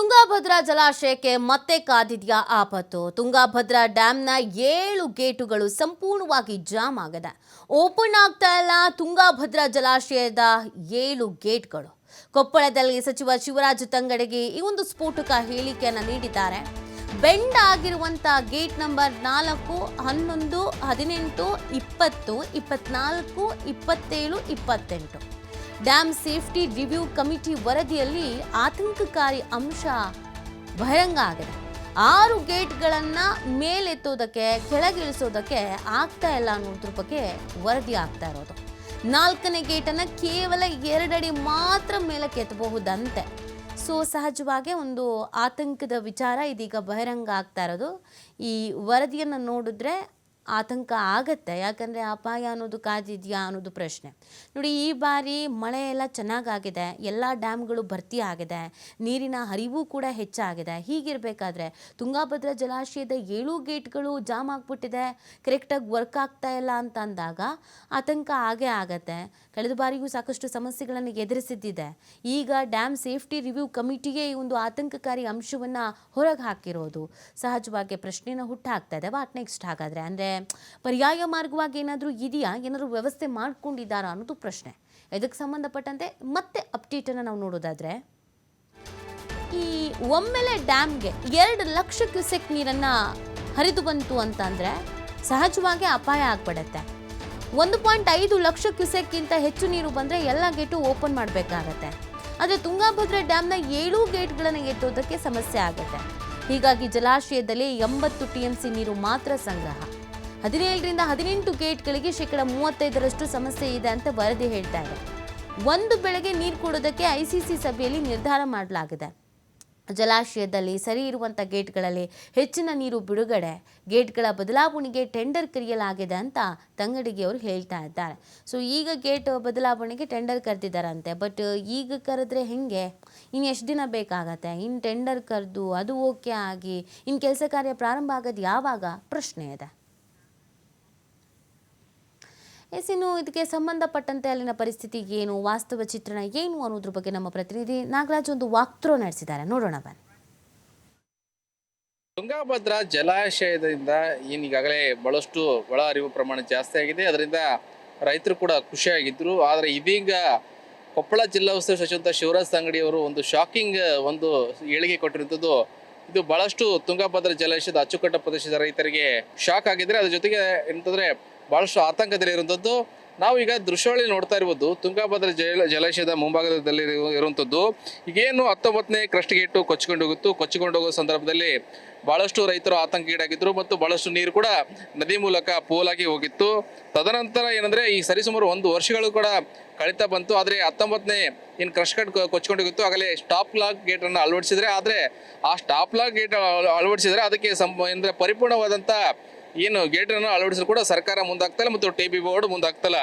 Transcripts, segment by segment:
ತುಂಗಭದ್ರಾ ಜಲಾಶಯಕ್ಕೆ ಮತ್ತೆ ಕಾದಿದೆಯಾ ಆಪತ್ತು. ತುಂಗಭದ್ರಾ ಡ್ಯಾಂನ 7 ಗೇಟುಗಳು ಸಂಪೂರ್ಣವಾಗಿ ಜಾಮ್ ಆಗಿದೆ. ಓಪನ್ ಆಗ್ತಾ ಇಲ್ಲ ತುಂಗಭದ್ರಾ ಜಲಾಶಯದ 7 ಗೇಟ್ಗಳು. ಕೊಪ್ಪಳದಲ್ಲಿ ಸಚಿವ ಶಿವರಾಜ ತಂಗಡಗಿ ಈ ಒಂದು ಸ್ಫೋಟಕ ಹೇಳಿಕೆಯನ್ನು ನೀಡಿದ್ದಾರೆ. ಬೆಂಡ್ ಆಗಿರುವಂತ gate number 4, 11, 18, 20, 24, 27, 28 dam safety review committee ವರದಿಯಲ್ಲಿ ಆತಂಕಕಾರಿ ಅಂಶ ಬಹಿರಂಗ ಆಗಿದೆ. 6 ಗೇಟ್ಗಳನ್ನು ಮೇಲೆತ್ತೋದಕ್ಕೆ ಕೆಳಗಿಳಿಸೋದಕ್ಕೆ ಆಗ್ತಾ ಇಲ್ಲ ಅನ್ನೋದ್ರ ಬಗ್ಗೆ ವರದಿ ಆಗ್ತಾ ಇರೋದು. 4ನೇ ಗೇಟನ್ನು ಕೇವಲ 2 ಅಡಿ ಮಾತ್ರ ಮೇಲಕ್ಕೆ ಎತ್ತಬಹುದಂತೆ. ಸೊ ಸಹಜವಾಗಿ ಒಂದು ಆತಂಕದ ವಿಚಾರ ಇದೀಗ ಬಹಿರಂಗ ಆಗ್ತಾ ಇರೋದು. ಈ ವರದಿಯನ್ನು ನೋಡಿದ್ರೆ ಆತಂಕ ಆಗತ್ತೆ. ಯಾಕಂದರೆ ಅಪಾಯ ಅನ್ನೋದು ಕಾದಿದೆಯಾ ಅನ್ನೋದು ಪ್ರಶ್ನೆ. ನೋಡಿ, ಈ ಬಾರಿ ಮಳೆ ಎಲ್ಲ ಚೆನ್ನಾಗಾಗಿದೆ, ಎಲ್ಲ ಡ್ಯಾಮ್ಗಳು ಭರ್ತಿ ಆಗಿದೆ, ನೀರಿನ ಹರಿವು ಕೂಡ ಹೆಚ್ಚಾಗಿದೆ. ಹೀಗಿರಬೇಕಾದ್ರೆ ತುಂಗಭದ್ರಾ ಜಲಾಶಯದ 7 ಗೇಟ್ಗಳು ಜಾಮ್ ಆಗಿಬಿಟ್ಟಿದೆ, ಕರೆಕ್ಟಾಗಿ ವರ್ಕ್ ಆಗ್ತಾ ಇಲ್ಲ ಅಂತ ಅಂದಾಗ ಆತಂಕ ಆಗೇ ಆಗತ್ತೆ. ಕಳೆದ ಬಾರಿಯೂ ಸಾಕಷ್ಟು ಸಮಸ್ಯೆಗಳನ್ನು ಎದುರಿಸಿದ್ದಿದೆ. ಈಗ ಡ್ಯಾಮ್ ಸೇಫ್ಟಿ ರಿವ್ಯೂ ಕಮಿಟಿಗೆ ಈ ಒಂದು ಆತಂಕಕಾರಿ ಅಂಶವನ್ನು ಹೊರಗೆ ಹಾಕಿರೋದು ಸಹಜವಾಗಿ ಪ್ರಶ್ನೆನ ಹುಟ್ಟಾಕ್ತಾ ಇದೆ. ವಾಟ್ ನೆಕ್ಸ್ಟ್ ಹಾಗಾದರೆ? ಅಂದರೆ ಪರ್ಯಾಯ ಮಾರ್ಗವಾಗಿ ಏನಾದರೂ ಇದೆಯಾ, ಏನಾದರೂ ವ್ಯವಸ್ಥೆ ಮಾಡ್ಕೊಂಡಿದ್ದಾರಾ ಅನ್ನೋದು ಪ್ರಶ್ನೆ. ಇದಕ್ಕೆ ಸಂಬಂಧಪಟ್ಟಂತೆ ಮತ್ತೆ ಅಪ್ಡೇಟನ್ನು ನಾವು ನೋಡೋದಾದರೆ, ಈ ಒಮ್ಮೆಲೆ ಡ್ಯಾಮ್ಗೆ 2 ಲಕ್ಷ ಕ್ಯೂಸೆಕ್ ನೀರನ್ನು ಹರಿದು ಬಂತು ಅಂತಂದರೆ ಸಹಜವಾಗಿ ಅಪಾಯ ಆಗ್ಬಿಡತ್ತೆ. 1.5 ಲಕ್ಷ ಕ್ಯೂಸೆಕ್ಗಿಂತ ಹೆಚ್ಚು ನೀರು ಬಂದರೆ ಎಲ್ಲ ಗೇಟು ಓಪನ್ ಮಾಡಬೇಕಾಗತ್ತೆ. ಆದರೆ ತುಂಗಭದ್ರಾ ಡ್ಯಾಮ್ನ 7 ಗೇಟ್ಗಳನ್ನು ಎತ್ತೋದಕ್ಕೆ ಸಮಸ್ಯೆ ಆಗುತ್ತೆ. ಹೀಗಾಗಿ ಜಲಾಶಯದಲ್ಲಿ 80 TMC ನೀರು ಮಾತ್ರ ಸಂಗ್ರಹ. 17ರಿಂದ 18 ಗೇಟ್ಗಳಿಗೆ 35% ಸಮಸ್ಯೆ ಇದೆ ಅಂತ ವರದಿ ಹೇಳ್ತಾ ಇದೆ. ಒಂದು ಬೆಳೆಗೆ ನೀರು ಕೊಡೋದಕ್ಕೆ ICC ಸಭೆಯಲ್ಲಿ ನಿರ್ಧಾರ ಮಾಡಲಾಗಿದೆ. ಜಲಾಶಯದಲ್ಲಿ ಸರಿ ಇರುವಂಥ ಗೇಟ್ಗಳಲ್ಲಿ ಹೆಚ್ಚಿನ ನೀರು ಬಿಡುಗಡೆ, ಗೇಟ್ಗಳ ಬದಲಾವಣೆಗೆ ಟೆಂಡರ್ ಕರೆಯಲಾಗಿದೆ ಅಂತ ತಂಗಡಗಿ ಅವರು ಹೇಳ್ತಾ ಇದ್ದಾರೆ. ಸೊ ಈಗ ಗೇಟ್ ಬದಲಾವಣೆಗೆ ಟೆಂಡರ್ ಕರೆದಿದ್ದಾರಂತೆ. ಬಟ್ ಈಗ ಕರೆದ್ರೆ ಹೆಂಗೆ? ಇನ್ನು ಎಷ್ಟು ದಿನ ಬೇಕಾಗತ್ತೆ? ಇನ್ನು ಟೆಂಡರ್ ಕರೆದು ಅದು ಓಕೆ ಆಗಿ ಇನ್ನು ಕೆಲಸ ಕಾರ್ಯ ಪ್ರಾರಂಭ ಆಗೋದು ಯಾವಾಗ? ಪ್ರಶ್ನೆ ಇದೆ. ಇನ್ನು ಇದಕ್ಕೆ ಸಂಬಂಧಪಟ್ಟಂತೆ ಅಲ್ಲಿನ ಪರಿಸ್ಥಿತಿ ಏನು, ವಾಸ್ತವ ಚಿತ್ರಣ ಏನು ಅನ್ನೋದ್ರ ಬಗ್ಗೆ ನಮ್ಮ ಪ್ರತಿನಿಧಿ ನಾಗರಾಜ್ ಒಂದು ವಾಕ್ಥ್ರೋ ನಡೆಸಿದ್ದಾರೆ. ನೋಡೋಣ ಬನ್ನಿ. ತುಂಗಭದ್ರಾ ಜಲಾಶಯದಿಂದ ಈಗಾಗಲೇ ಬಹಳಷ್ಟು ಒಳ ಹರಿವು ಪ್ರಮಾಣ ಜಾಸ್ತಿ ಆಗಿದೆ. ಅದರಿಂದ ರೈತರು ಕೂಡ ಖುಷಿಯಾಗಿದ್ರು. ಆದರೆ ಇದೀಗ ಕೊಪ್ಪಳ ಜಿಲ್ಲಾ ಉಸ್ತುವಾರಿ ಸಚಿವ ಶಿವರಾಜ ತಂಗಡಗಿ ಅವರು ಒಂದು ಶಾಕಿಂಗ್ ಒಂದು ಹೇಳಿಕೆ ಕೊಟ್ಟಿರುವಂಥದ್ದು. ಇದು ಬಹಳಷ್ಟು ತುಂಗಭದ್ರಾ ಜಲಾಶಯದ ಅಚ್ಚುಕಟ್ಟ ಪ್ರದೇಶದ ರೈತರಿಗೆ ಶಾಕ್ ಆಗಿದ್ರೆ, ಅದ್ರ ಜೊತೆಗೆ ಎಂತಂದ್ರೆ ಬಹಳಷ್ಟು ಆತಂಕದಲ್ಲಿರುವಂಥದ್ದು. ನಾವು ಈಗ ದೃಶ್ಯಾವಳಿ ನೋಡ್ತಾ ಇರ್ಬೋದು, ತುಂಗಭದ್ರಾ ಜಲಾಶಯದ ಮುಂಭಾಗದಲ್ಲಿ ಇರುವಂಥದ್ದು. ಈಗೇನು 19ನೇ ಕ್ರಸ್ಟ್ ಗೇಟು ಕೊಚ್ಚಿಕೊಂಡು ಹೋಗೋ ಸಂದರ್ಭದಲ್ಲಿ ಬಹಳಷ್ಟು ರೈತರು ಆತಂಕಗೀಡಾಗಿದ್ರು ಮತ್ತು ಬಹಳಷ್ಟು ನೀರು ಕೂಡ ನದಿ ಮೂಲಕ ಪೋಲಾಗಿ ಹೋಗಿತ್ತು. ತದನಂತರ ಏನಂದ್ರೆ ಈ ಸರಿಸುಮಾರು 1 ವರ್ಷಗಳು ಕೂಡ ಕಳೀತಾ ಬಂತು. ಆದರೆ 19ನೇ ಏನು ಕ್ರಸ್ಟ್ ಗೇಟ್ ಕೊಚ್ಚಿಕೊಂಡಿತ್ತು, ಆಗಲೇ ಸ್ಟಾಪ್ ಲಾಕ್ ಗೇಟ್ ಅನ್ನು ಅಳವಡಿಸಿದ್ರೆ, ಆದರೆ ಆ ಸ್ಟಾಪ್ ಲಾಕ್ ಗೇಟ್ ಅಳವಡಿಸಿದ್ರೆ ಅದಕ್ಕೆ ಅಂದ್ರೆ ಪರಿಪೂರ್ಣವಾದಂತ ಏನು ಗೇಟ್ ಅನ್ನು ಅಳವಡಿಸಲು ಕೂಡ ಸರ್ಕಾರ ಮುಂದಾಗ್ತಲ್ಲ ಮತ್ತು TB ಬೋರ್ಡ್ ಮುಂದಾಗ್ತಲ್ಲ.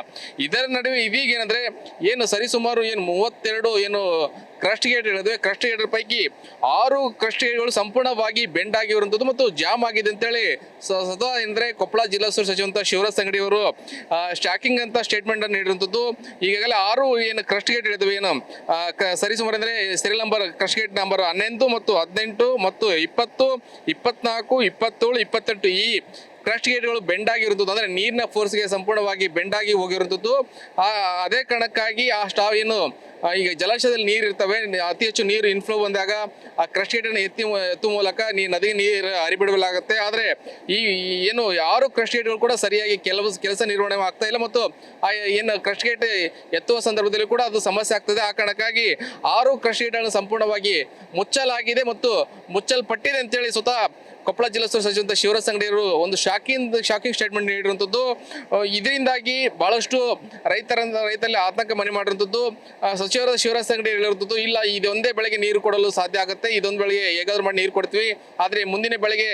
ಇದರ ನಡುವೆ ಇದೀಗ ಏನಂದ್ರೆ ಏನು ಸರಿಸುಮಾರು 32 ಏನು ಕ್ರಸ್ಟ್ ಗೇಟ್ ಹೇಳಿದ್ವಿ. ಕ್ರಸ್ಟ್ ಗೇಟ್ ಪೈಕಿ 6 ಕ್ರಸ್ಟ್ ಗೇಟ್ಗಳು ಸಂಪೂರ್ಣವಾಗಿ ಬೆಂಡ್ ಆಗಿರುವಂಥದ್ದು ಮತ್ತು ಜಾಮ್ ಆಗಿದೆ ಅಂತೇಳಿ ಸದಾ ಅಂದ್ರೆ ಕೊಪ್ಪಳ ಜಿಲ್ಲಾ ಉಸ್ತುವಾರಿ ಸಚಿವ ಶಿವರಾಜ ತಂಗಡಗಿ ಅವರು ಸ್ಟಾಕಿಂಗ್ ಅಂತ ಸ್ಟೇಟ್ಮೆಂಟ್ ಅನ್ನು ನೀಡಿರುವಂಥದ್ದು. ಈಗಾಗಲೇ 6 ಏನು ಕ್ರಸ್ಟ್ ಗೇಟ್ ಹೇಳಿದ್ವಿ, ಏನು ಸರಿಸುಮಾರು ಅಂದ್ರೆ serial number crest gate number 11 ಮತ್ತು 18 ಮತ್ತು 20, 24, 27, 28 ಈ ಕ್ರಸ್ಟ್ ಗೇಟ್ಗಳು ಬೆಂಡ್ ಆಗಿರುವಂಥದ್ದು. ಅಂದರೆ ನೀರಿನ ಫೋರ್ಸ್ಗೆ ಸಂಪೂರ್ಣವಾಗಿ ಬೆಂಡ್ ಆಗಿ ಹೋಗಿರುವಂಥದ್ದು. ಅದೇ ಕಾರಣಕ್ಕಾಗಿ ಆ ಏನು ಈಗ ಜಲಾಶಯದಲ್ಲಿ ನೀರು ಇರ್ತವೆ, ಅತಿ ಹೆಚ್ಚು ನೀರು ಇನ್ಫ್ಲೋ ಬಂದಾಗ ಆ ಕ್ರಸ್ಟ್ ಗೇಟನ್ನು ಎತ್ತುವ ಮೂಲಕ ನದಿ ನೀರು ಹರಿಬಿಡಲಾಗುತ್ತೆ. ಆದರೆ ಈ ಏನು 6 ಕ್ರಸ್ಟ್ ಗೇಟ್ಗಳು ಕೂಡ ಸರಿಯಾಗಿ ಕೆಲಸ ನಿರ್ವಹಣೆ ಆಗ್ತಾ ಇಲ್ಲ ಮತ್ತು ಆ ಏನು ಕ್ರಸ್ಟ್ ಗೇಟ್ ಎತ್ತುವ ಸಂದರ್ಭದಲ್ಲಿ ಕೂಡ ಅದು ಸಮಸ್ಯೆ ಆಗ್ತದೆ. ಆ ಕಾರಣಕ್ಕಾಗಿ 6 ಕ್ರಸ್ಟ್ ಗೇಟ್ಗಳನ್ನು ಸಂಪೂರ್ಣವಾಗಿ ಮುಚ್ಚಲಾಗಿದೆ ಮತ್ತು ಮುಚ್ಚಲ್ಪಟ್ಟಿದೆ ಅಂತೇಳಿ ಸ್ವತಃ ಕೊಪ್ಪಳ ಜಿಲ್ಲಾ ಉಸ್ತುವಾರಿ ಸಚಿವ ಶಿವರಾಜ ತಂಗಡಗಿ ಅವರು ಒಂದು ಶಾಕಿಂಗ್ ಸ್ಟೇಟ್ಮೆಂಟ್ ನೀಡಿರುವಂಥದ್ದು. ಇದರಿಂದಾಗಿ ಬಹಳಷ್ಟು ರೈತರಲ್ಲಿ ಆತಂಕ ಮನೆ ಮಾಡಿರುವಂಥದ್ದು. ಸಚಿವರಾದ ಶಿವರಾಜ ತಂಗಡಗಿ ಹೇಳಿರುವಂಥದ್ದು, ಇಲ್ಲ ಇದೊಂದೇ ಬೆಳೆಗೆ ನೀರು ಕೊಡಲು ಸಾಧ್ಯ ಆಗುತ್ತೆ, ಇದೊಂದು ಬೆಳೆಗೆ ಹೇಗಾದ್ರೂ ಮಾಡಿ ನೀರು ಕೊಡ್ತೀವಿ, ಆದರೆ ಮುಂದಿನ ಬೆಳೆಗೆ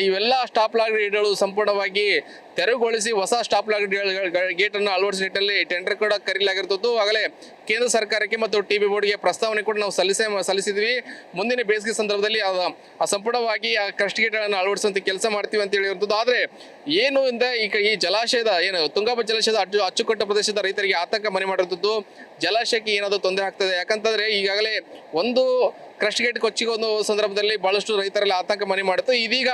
ಇವೆಲ್ಲ ಸ್ಟಾಪ್ ಲಾಕ್ ಗೇಟ್ಗಳು ಸಂಪೂರ್ಣವಾಗಿ ತೆರವುಗೊಳಿಸಿ ಹೊಸ ಸ್ಟಾಪ್ ಲಾಕ್ ಗೇಟ್ ಅನ್ನು ಅಳವಡಿಸಿದ ನಿಟ್ಟಿನಲ್ಲಿ ಟೆಂಡರ್ ಕೂಡ ಕರೆಯಲಾಗಿರುತ್ತದೆ. ಆಗಲೇ ಕೇಂದ್ರ ಸರ್ಕಾರಕ್ಕೆ ಮತ್ತು TB ಬೋರ್ಡ್ಗೆ ಪ್ರಸ್ತಾವನೆ ಕೂಡ ನಾವು ಸಲ್ಲಿಸಿದ್ವಿ. ಮುಂದಿನ ಬೇಸಿಗೆ ಸಂದರ್ಭದಲ್ಲಿ ಸಂಪೂರ್ಣವಾಗಿ ಆ ಕ್ರಸ್ಟ್ ಗೇಟ್ಗಳನ್ನು ಅಳವಡಿಸುವಂತೆ ಕೆಲಸ ಮಾಡ್ತೀವಿ ಅಂತ ಹೇಳಿರುವಂಥದ್ದು. ಆದರೆ ಏನು ಅಂದ್ರೆ ಈಗ ಈ ಜಲಾಶಯದ ಏನು ತುಂಗಭದ್ರಾ ಜಲಾಶಯದ ಅಚ್ಚುಕಟ್ಟ ಪ್ರದೇಶದ ರೈತರಿಗೆ ಆತಂಕ ಮನೆ ಮಾಡಿರುವಂಥದ್ದು. ಜಲಾಶಯಕ್ಕೆ ಏನಾದರೂ ತೊಂದರೆ ಆಗ್ತದೆ, ಯಾಕಂತಂದ್ರೆ ಈಗಾಗಲೇ ಒಂದು ಕ್ರಸ್ಟ್ ಗೇಟ್ ಕೊಚ್ಚಿಗೆ ಒಂದು ಸಂದರ್ಭದಲ್ಲಿ ಬಹಳಷ್ಟು ರೈತರಲ್ಲಿ ಆತಂಕ ಮನೆ ಮಾಡಿತ್ತು. ಇದೀಗ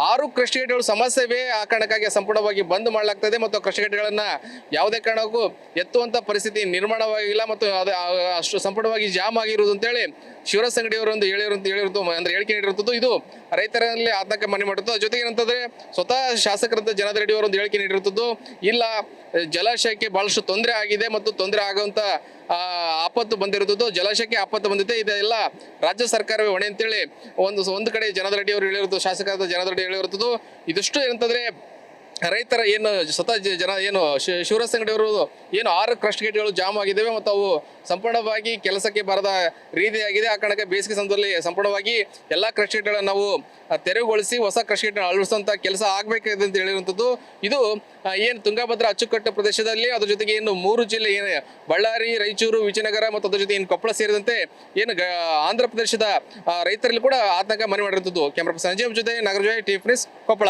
6 ಕ್ರಸ್ಟ್ ಗೇಟ್ಗಳು ಸಮಸ್ಯೆವೇ ಆ ಕಾರಣಕ್ಕಾಗಿ ಸಂಪೂರ್ಣವಾಗಿ ಬಂದ್ ಮಾಡಲಾಗ್ತದೆ ಮತ್ತು ಕ್ರಸ್ಟ್ ಗೇಟ್ಗಳನ್ನ ಯಾವುದೇ ಕಾರಣಕ್ಕೂ ಎತ್ತುವಂತ ಪರಿಸ್ಥಿತಿ ನಿರ್ಮಾಣವಾಗಿಲ್ಲ ಮತ್ತು ಅದು ಅಷ್ಟು ಸಂಪೂರ್ಣವಾಗಿ ಜಾಮ್ ಆಗಿರುವುದು ಅಂತೇಳಿ ಶಿವರಾಜ್ ಸಂಗಡಿ ಅವರು ಒಂದು ಹೇಳಿರುವಂತ ಅಂದ್ರೆ ಹೇಳಿಕೆ ನೀಡಿರುವಂಥದ್ದು. ಇದು ರೈತರಲ್ಲಿ ಆತಂಕ ಮನೆ ಮಾಡುತ್ತೆ. ಜೊತೆಗೆ ಏನಂತಂದ್ರೆ ಸ್ವತಃ ಶಾಸಕರಂತ ಜನಾರ್ದನ್ ರೆಡ್ಡಿ ಅವರು ಒಂದು ಹೇಳಿಕೆ ನೀಡಿರುವಂಥದ್ದು, ಇಲ್ಲ ಜಲಾಶಯಕ್ಕೆ ಬಹಳಷ್ಟು ತೊಂದರೆ ಆಗಿದೆ ಮತ್ತು ತೊಂದರೆ ಆಗುವಂತ ಆಪತ್ತು ಬಂದಿರುತ್ತದೆ, ಜಲಾಶಯಕ್ಕೆ ಆಪತ್ತು ಬಂದಿದೆ, ಇದೆಲ್ಲ ರಾಜ್ಯ ಸರ್ಕಾರವೇ ಹೊಣೆ ಅಂತೇಳಿ ಒಂದು ಕಡೆ ಜನಾರ್ದನ್ ರೆಡ್ಡಿ ಅವರು ಹೇಳಿರುವುದು, ಶಾಸಕರಾದ ಜನಾರ್ದನ್ ರೆಡ್ಡಿ ಹೇಳಿರುತ್ತದೆ. ಇದಿಷ್ಟು ಏನಂತಂದ್ರೆ ರೈತರ ಏನು ಸ್ವತಃ ಜನ ಏನು ಶಿವರಾಜ್ ಸಂಗಡಿ ಅವರು ಏನು 6 ಕ್ರಸ್ಟ್ ಗೇಟ್ಗಳು ಜಾಮ್ ಆಗಿದ್ದಾವೆ ಮತ್ತು ಅವು ಸಂಪೂರ್ಣವಾಗಿ ಕೆಲಸಕ್ಕೆ ಬರದ ರೀತಿಯಾಗಿದೆ. ಆ ಕಾರಣಕ್ಕೆ ಬೇಸಿಗೆ ಸಂದರ್ಭದಲ್ಲಿ ಸಂಪೂರ್ಣವಾಗಿ ಎಲ್ಲ ಕ್ರಸ್ಟ್ ಗೇಟ್ಗಳನ್ನು ನಾವು ತೆರವುಗೊಳಿಸಿ ಹೊಸ ಕ್ರಸ್ಟ್ ಗೇಟ್ ಅಳವಡಿಸುವಂತ ಕೆಲಸ ಆಗಬೇಕಿದೆ ಅಂತ ಹೇಳಿರುವಂಥದ್ದು. ಇದು ಏನು ತುಂಗಭದ್ರಾ ಅಚ್ಚುಕಟ್ಟು ಪ್ರದೇಶದಲ್ಲಿ ಅದ್ರ ಜೊತೆಗೆ ಏನು 3 ಜಿಲ್ಲೆ ಏನು ಬಳ್ಳಾರಿ, ರಾಯಚೂರು, ವಿಜಯನಗರ ಮತ್ತು ಅದ್ರ ಜೊತೆ ಏನು ಕೊಪ್ಪಳ ಸೇರಿದಂತೆ ಏನು ಆಂಧ್ರ ಪ್ರದೇಶದ ರೈತರಲ್ಲಿ ಕೂಡ ಆತಂಕ ಮನೆ ಮಾಡಿರುವಂಥದ್ದು. ಕ್ಯಾಮ್ರಾ ಪರ್ಸನ್ ಸಂಜೀವ್ ಜೊತೆ ನಾಗರಾಜ್, ಟಿ.ಎಫ್ ನ್ಯೂಸ್, ಕೊಪ್ಪಳ.